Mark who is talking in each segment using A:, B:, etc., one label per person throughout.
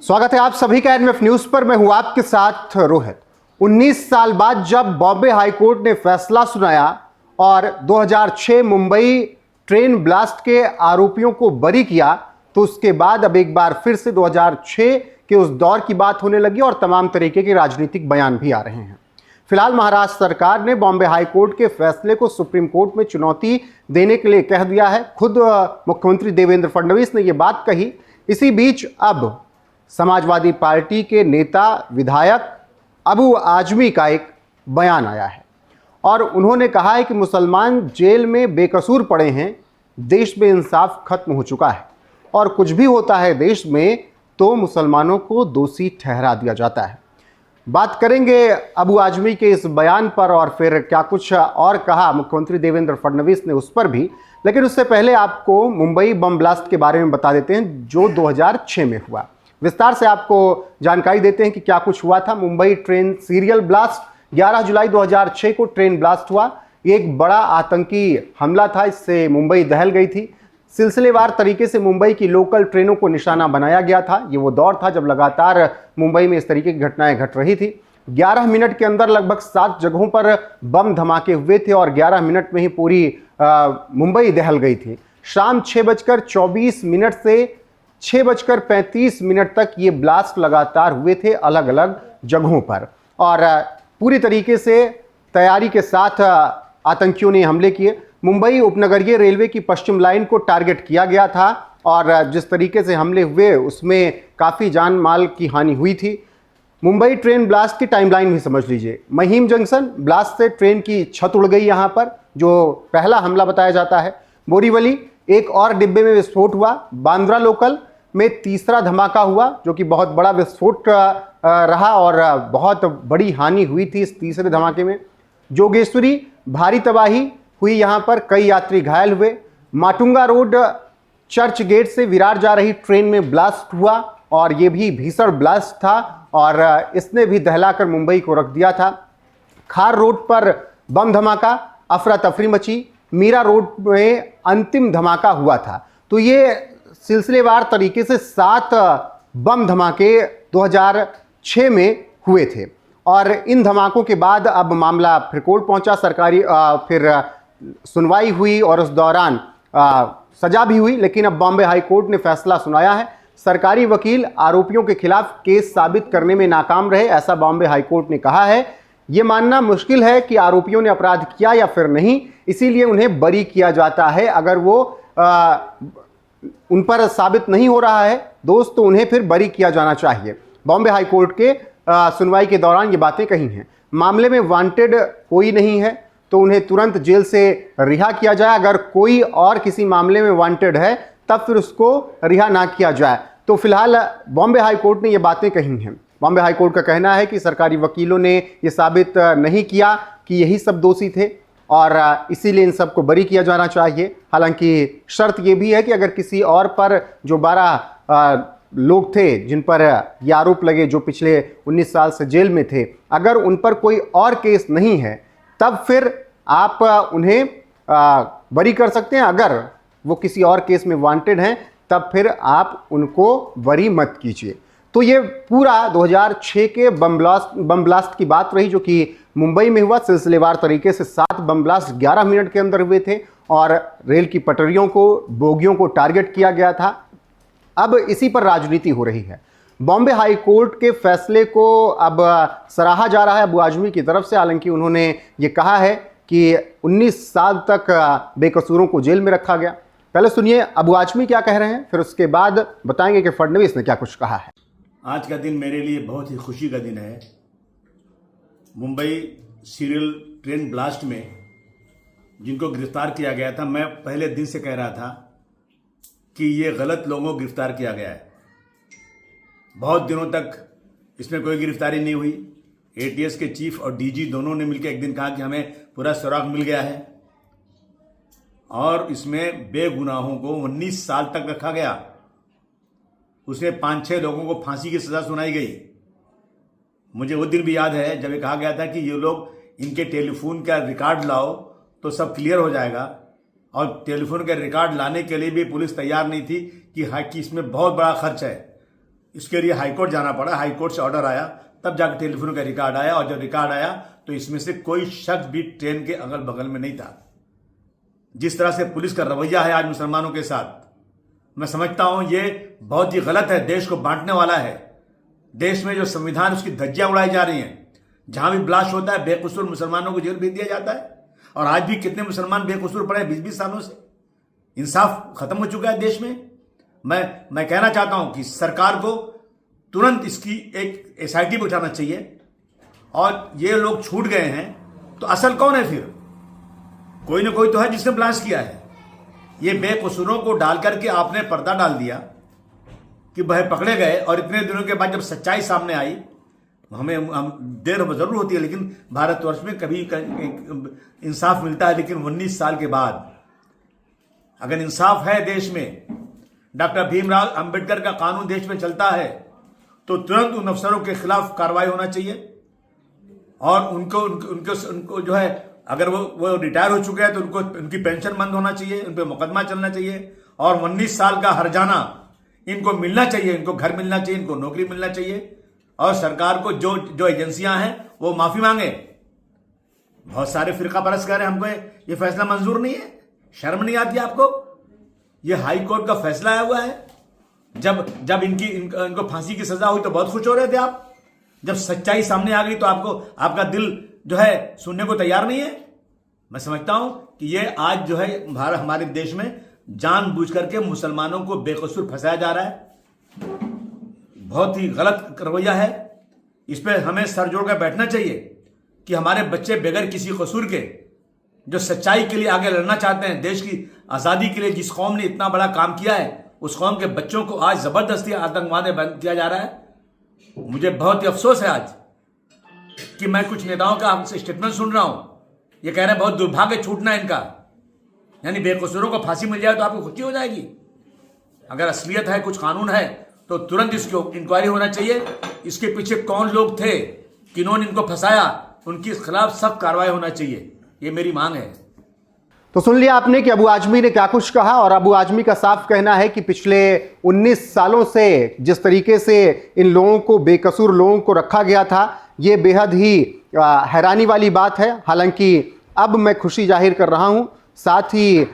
A: स्वागत है आप सभी का एनएफ न्यूज पर। मैं हूं आपके साथ रोहित। 19 साल बाद जब बॉम्बे हाईकोर्ट ने फैसला सुनाया और 2006 मुंबई ट्रेन ब्लास्ट के आरोपियों को बरी किया, तो उसके बाद अब एक बार फिर से 2006 के उस दौर की बात होने लगी और तमाम तरीके के राजनीतिक बयान भी आ रहे हैं। फिलहाल महाराष्ट्र सरकार ने बॉम्बे हाईकोर्ट के फैसले को सुप्रीम कोर्ट में चुनौती देने के लिए कह दिया है। खुद मुख्यमंत्री देवेंद्र फडणवीस ने यह बात कही। इसी बीच अब समाजवादी पार्टी के नेता विधायक अबू आजमी का एक बयान आया है और उन्होंने कहा है कि मुसलमान जेल में बेकसूर पड़े हैं, देश में इंसाफ खत्म हो चुका है और कुछ भी होता है देश में तो मुसलमानों को दोषी ठहरा दिया जाता है। बात करेंगे अबू आजमी के इस बयान पर और फिर क्या कुछ और कहा मुख्यमंत्री देवेंद्र फडणवीस ने उस पर भी, लेकिन उससे पहले आपको मुंबई बम ब्लास्ट के बारे में बता देते हैं जो 2006 में हुआ। विस्तार से आपको जानकारी देते हैं कि क्या कुछ हुआ था। मुंबई ट्रेन सीरियल ब्लास्ट 11 जुलाई 2006 को ट्रेन ब्लास्ट हुआ। ये एक बड़ा आतंकी हमला था, इससे मुंबई दहल गई थी। सिलसिलेवार तरीके से मुंबई की लोकल ट्रेनों को निशाना बनाया गया था। ये वो दौर था जब लगातार मुंबई में इस तरीके की घटनाएं घट रही थी। 11 मिनट के अंदर लगभग 7 जगहों पर बम धमाके हुए थे और 11 मिनट में ही पूरी मुंबई दहल गई थी। शाम 6:24 से 6:35 तक ये ब्लास्ट लगातार हुए थे अलग अलग जगहों पर और पूरी तरीके से तैयारी के साथ आतंकियों ने हमले किए। मुंबई उपनगरीय रेलवे की पश्चिम लाइन को टारगेट किया गया था और जिस तरीके से हमले हुए उसमें काफ़ी जान माल की हानि हुई थी। मुंबई ट्रेन ब्लास्ट की टाइमलाइन भी समझ लीजिए। महिम जंक्शन ब्लास्ट से ट्रेन की छत उड़ गई यहाँ पर, जो पहला हमला बताया जाता है। बोरीवली एक और डिब्बे में विस्फोट हुआ। बांद्रा लोकल में तीसरा धमाका हुआ जो कि बहुत बड़ा विस्फोट रहा और बहुत बड़ी हानि हुई थी इस तीसरे धमाके में। जोगेश्वरी भारी तबाही हुई, यहाँ पर कई यात्री घायल हुए। माटुंगा रोड चर्च गेट से विरार जा रही ट्रेन में ब्लास्ट हुआ और ये भी भीषण ब्लास्ट था और इसने भी दहलाकर मुंबई को रख दिया था। खार रोड पर बम धमाका, अफरा तफरी मची। मीरा रोड में अंतिम धमाका हुआ था। तो ये सिलसिलेवार तरीके से 7 बम धमाके 2006 में हुए थे और इन धमाकों के बाद अब मामला फिर कोर्ट पहुंचा। सरकारी फिर सुनवाई हुई और उस दौरान सजा भी हुई, लेकिन अब बॉम्बे हाई कोर्ट ने फैसला सुनाया है। सरकारी वकील आरोपियों के खिलाफ केस साबित करने में नाकाम रहे, ऐसा बॉम्बे हाई कोर्ट ने कहा है। यह मानना मुश्किल है कि आरोपियों ने अपराध किया या फिर नहीं, इसीलिए उन्हें बरी किया जाता है। अगर वो उन पर साबित नहीं हो रहा है दोस्त तो उन्हें फिर बरी किया जाना चाहिए। बॉम्बे हाई कोर्ट के सुनवाई के दौरान ये बातें कही हैं। मामले में वांटेड कोई नहीं है तो उन्हें तुरंत जेल से रिहा किया जाए। अगर कोई और किसी मामले में वांटेड है तब फिर उसको रिहा ना किया जाए। तो फिलहाल बॉम्बे हाई कोर्ट ने ये बातें कही हैं। बॉम्बे हाई कोर्ट का कहना है कि सरकारी वकीलों ने ये साबित नहीं किया कि यही सब दोषी थे और इसीलिए इन सबको बरी किया जाना चाहिए। हालांकि शर्त यह भी है कि अगर किसी और पर जो 12 लोग थे जिन पर ये आरोप लगे जो पिछले 19 साल से जेल में थे, अगर उन पर कोई और केस नहीं है तब फिर आप उन्हें बरी कर सकते हैं। अगर वो किसी और केस में वांटेड हैं तब फिर आप उनको बरी मत कीजिए। तो ये पूरा 2006 के बम ब्लास्ट की बात रही जो कि मुंबई में हुआ। सिलसिलेवार तरीके से 7 बम ब्लास्ट 11 मिनट के अंदर हुए थे और रेल की पटरियों को, बोगियों को टारगेट किया गया था। अब इसी पर राजनीति हो रही है। बॉम्बे हाई कोर्ट के फैसले को अब सराहा जा रहा है अबू आजमी की तरफ से। हालांकि उन्होंने ये कहा है कि 19 साल तक बेकसूरों को जेल में रखा गया। पहले सुनिए अबू आजमी क्या कह रहे हैं, फिर उसके बाद बताएंगे कि फडणवीस ने क्या कुछ कहा है।
B: आज का दिन मेरे लिए बहुत ही खुशी का दिन है। मुंबई सीरियल ट्रेन ब्लास्ट में जिनको गिरफ्तार किया गया था, मैं पहले दिन से कह रहा था कि ये गलत लोगों को गिरफ्तार किया गया है। बहुत दिनों तक इसमें कोई गिरफ्तारी नहीं हुई। एटीएस के चीफ और डीजी दोनों ने मिलकर एक दिन कहा कि हमें पूरा सुराग मिल गया है और इसमें बेगुनाहों को 19 साल तक रखा गया। उसमें 5-6 लोगों को फांसी की सजा सुनाई गई। मुझे वो दिन भी याद है जब ये कहा गया था कि ये लोग इनके टेलीफोन का रिकॉर्ड लाओ तो सब क्लियर हो जाएगा, और टेलीफोन का रिकॉर्ड लाने के लिए भी पुलिस तैयार नहीं थी कि इसमें बहुत बड़ा खर्च है। इसके लिए हाईकोर्ट जाना पड़ा, हाईकोर्ट से ऑर्डर आया, तब जाकर टेलीफोन का रिकॉर्ड आया, और जब रिकॉर्ड आया तो इसमें से कोई शख्स भी ट्रेन के अगल बगल में नहीं था। जिस तरह से पुलिस का रवैया है आज मुसलमानों के साथ, मैं समझता हूं ये बहुत ही गलत है, देश को बांटने वाला है। देश में जो संविधान, उसकी धज्जियां उड़ाई जा रही हैं। जहां भी ब्लास्ट होता है बेकसूर मुसलमानों को जेल भेज दिया जाता है, और आज भी कितने मुसलमान बेकसूर पड़े 20-20 सालों से। इंसाफ खत्म हो चुका है देश में। मैं कहना चाहता हूं कि सरकार को तुरंत इसकी एक एसआईटी बिठाना चाहिए, और ये लोग छूट गए हैं तो असल कौन है फिर? कोई ना कोई तो है जिसने ब्लास्ट किया है। ये बेकसूरों को डाल करके आपने पर्दा डाल दिया कि वह पकड़े गए, और इतने दिनों के बाद जब सच्चाई सामने आई, हम देर जरूर होती है लेकिन भारतवर्ष में कभी इंसाफ मिलता है, लेकिन 19 साल के बाद अगर इंसाफ है देश में, डॉक्टर भीमराव अंबेडकर का कानून देश में चलता है, तो तुरंत उन अफसरों के खिलाफ कार्रवाई होना चाहिए, और उनको जो है, अगर वो रिटायर हो चुके हैं तो उनकी पेंशन बंद होना चाहिए, उन पर मुकदमा चलना चाहिए, और 19 साल का हर्जाना इनको मिलना चाहिए, इनको घर मिलना चाहिए, इनको नौकरी मिलना चाहिए, और सरकार को जो एजेंसियां हैं वो माफी मांगे। बहुत सारे फिरका परस्त कह रहे हैं हमको ये फैसला मंजूर नहीं है। शर्म नहीं आती आपको? ये हाई कोर्ट का फैसला आया हुआ है। जब इनको फांसी की सजा हुई तो बहुत खुश हो रहे थे आप। जब सच्चाई सामने आ गई तो आपका दिल जो है सुनने को तैयार नहीं है। मैं समझता हूं कि ये आज जो है हमारे देश में जानबूझ करके मुसलमानों को बेकसूर फंसाया जा रहा है। बहुत ही गलत रवैया है। इस पर हमें सर जोड़ कर बैठना चाहिए कि हमारे बच्चे बगैर किसी कसूर के जो सच्चाई के लिए आगे लड़ना चाहते हैं, देश की आज़ादी के लिए जिस कौम ने इतना बड़ा काम किया है, उस कौम के बच्चों को आज जबरदस्ती आतंकवादी बंद किया जा रहा है। मुझे बहुत ही अफसोस है आज कि मैं कुछ नेताओं का स्टेटमेंट सुन रहा हूं। ये कह रहे हैं बहुत दुर्भाग्य छूटना है इनका, यानी बेकसूरों को फांसी मिल जाए तो आपको खुशी हो जाएगी। अगर असलियत है, कुछ कानून है, तो तुरंत इसकी इंक्वायरी होना चाहिए। इसके पीछे कौन लोग थे, किन्होंने इनको फंसाया, उनके खिलाफ सख्त कार्रवाई होना चाहिए। ये मेरी मांग है।
A: तो सुन लिया आपने कि अबू आजमी ने क्या कुछ कहा, और अबू आजमी का साफ कहना है कि पिछले 19 सालों से जिस तरीके से इन लोगों को, बेकसूर लोगों को रखा गया था, ये बेहद ही हैरानी वाली बात है। हालांकि अब मैं खुशी जाहिर कर रहा हूं। साथ ही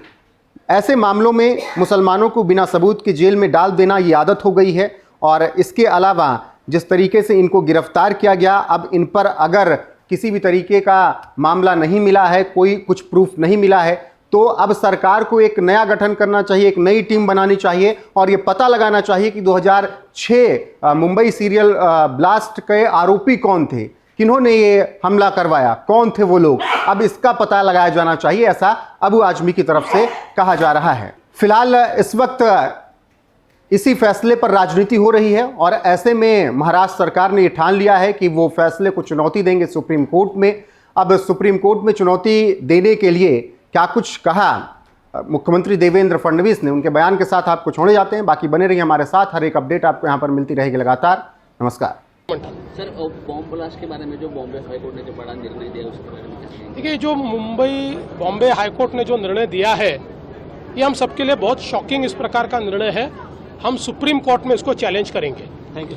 A: ऐसे मामलों में मुसलमानों को बिना सबूत के जेल में डाल देना ये आदत हो गई है, और इसके अलावा जिस तरीके से इनको गिरफ्तार किया गया, अब इन पर अगर किसी भी तरीके का मामला नहीं मिला है, कोई कुछ प्रूफ नहीं मिला है, तो अब सरकार को एक नया गठन करना चाहिए, एक नई टीम बनानी चाहिए, और ये पता लगाना चाहिए कि 2006 मुंबई सीरियल ब्लास्ट के आरोपी कौन थे, किन्होंने ये हमला करवाया, कौन थे वो लोग। अब इसका पता लगाया जाना चाहिए, ऐसा अबू आजमी की तरफ से कहा जा रहा है। फिलहाल इस वक्त इसी फैसले पर राजनीति हो रही है, और ऐसे में महाराष्ट्र सरकार ने ये ठान लिया है कि वो फैसले को चुनौती देंगे सुप्रीम कोर्ट में। अब सुप्रीम कोर्ट में चुनौती देने के लिए क्या कुछ कहा मुख्यमंत्री देवेंद्र फडणवीस ने, उनके बयान के साथ आपको छोड़े जाते हैं। बाकी बने रहिए हमारे साथ, हर एक अपडेट आपको यहाँ पर मिलती रहेगी लगातार। नमस्कार।
C: सर, बॉम्ब ब्लास्ट के बारे में जो बॉम्बे हाईकोर्ट ने जो बड़ा निर्णय दिया उसके बारे में क्या?
D: देखिए, जो बॉम्बे हाईकोर्ट ने जो निर्णय दिया है, ये हम सबके लिए बहुत शॉकिंग इस प्रकार का निर्णय है। हम सुप्रीम कोर्ट में इसको चैलेंज करेंगे।
C: Thank you.